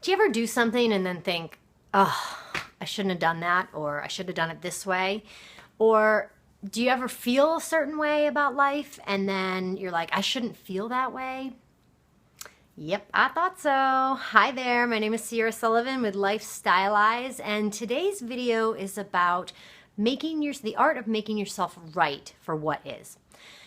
Do you ever do something and then think, oh, I shouldn't have done that, or I should have done it this way? Or do you ever feel a certain way about life and then you're like, I shouldn't feel that way? Yep, I thought so. Hi there, my name is Sierra Sullivan with Life Stylize, and today's video is about the art of making yourself right for what is.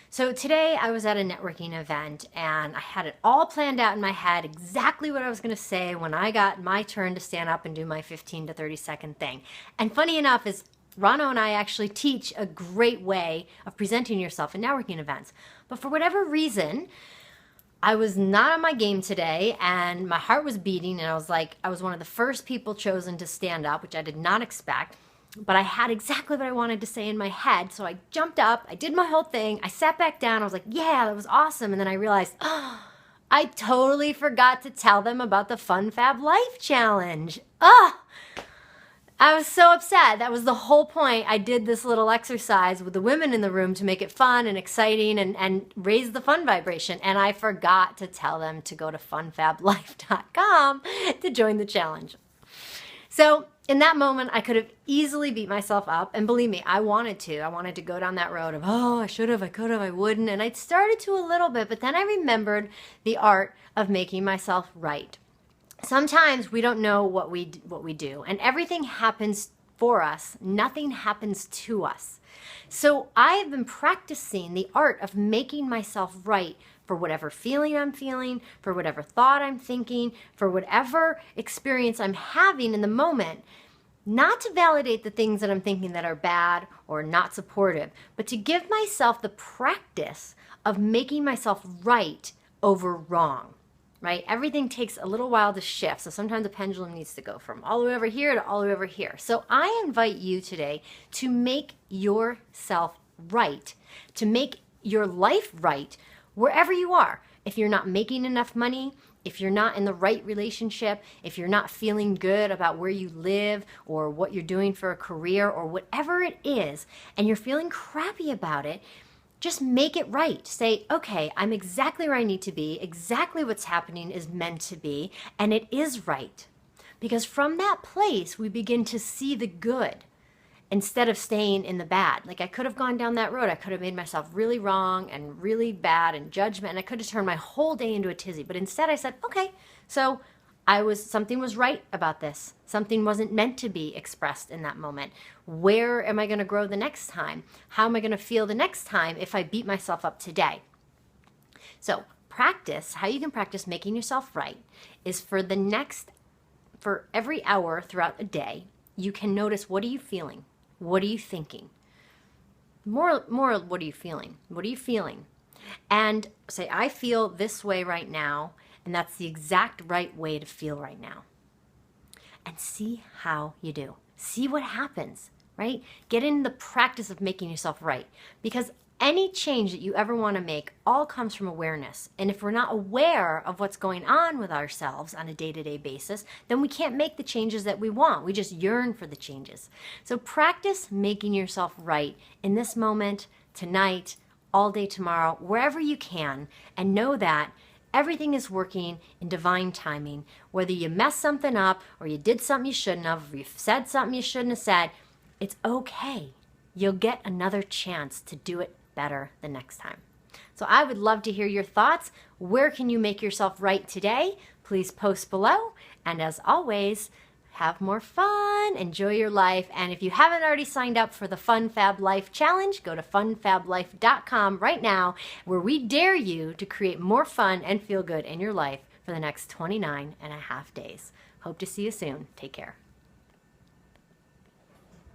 So today I was at a networking event and I had it all planned out in my head, exactly what I was going to say when I got my turn to stand up and do my 15 to 30 second thing. And funny enough is Rano and I actually teach a great way of presenting yourself in networking events. But for whatever reason, I was not on my game today and my heart was beating and I was one of the first people chosen to stand up, which I did not expect. But I had exactly what I wanted to say in my head. So I jumped up, I did my whole thing, I sat back down, I was like, yeah, that was awesome. And then I realized, oh, I totally forgot to tell them about the Fun Fab Life Challenge. Oh, I was so upset. That was the whole point. I did this little exercise with the women in the room to make it fun and exciting and raise the fun vibration. And I forgot to tell them to go to funfablife.com to join the challenge. So in that moment, I could have easily beat myself up. And believe me, I wanted to. I wanted to go down that road of, oh, I should have, I could have, I wouldn't. And I started to a little bit, but then I remembered the art of making myself right. Sometimes we don't know what we do, and everything happens for us. Nothing happens to us. So I have been practicing the art of making myself right for whatever feeling I'm feeling, for whatever thought I'm thinking, for whatever experience I'm having in the moment. Not to validate the things that I'm thinking that are bad or not supportive, but to give myself the practice of making myself right over wrong. Right? Everything takes a little while to shift. So sometimes the pendulum needs to go from all the way over here to all the way over here. So I invite you today to make yourself right, to make your life right wherever you are. If you're not making enough money, if you're not in the right relationship, if you're not feeling good about where you live or what you're doing for a career or whatever it is, and you're feeling crappy about it, just make it right. Say, okay, I'm exactly where I need to be. Exactly what's happening is meant to be, and it is right. Because from that place, we begin to see the good instead of staying in the bad. Like I could have gone down that road. I could have made myself really wrong and really bad and judgment, and I could have turned my whole day into a tizzy. But instead I said, okay, so something was right about this. Something wasn't meant to be expressed in that moment. Where am I going to grow the next time? How am I going to feel the next time if I beat myself up today? So how you can practice making yourself right is for every hour throughout the day, you can notice, what are you feeling? What are you thinking? More, what are you feeling? What are you feeling? And say, I feel this way right now. And that's the exact right way to feel right now. And see how you do. See what happens, right? Get in the practice of making yourself right. Because any change that you ever want to make all comes from awareness. And if we're not aware of what's going on with ourselves on a day-to-day basis, then we can't make the changes that we want. We just yearn for the changes. So practice making yourself right in this moment, tonight, all day tomorrow, wherever you can, and know that everything is working in divine timing. Whether you mess something up or you did something you shouldn't have, or you said something you shouldn't have said, it's okay. You'll get another chance to do it better the next time. So I would love to hear your thoughts. Where can you make yourself right today? Please post below. And as always, have more fun, enjoy your life, and if you haven't already signed up for the Fun Fab Life Challenge, go to funfablife.com right now, where we dare you to create more fun and feel good in your life for the next 29 and a half days. Hope to see you soon. Take care.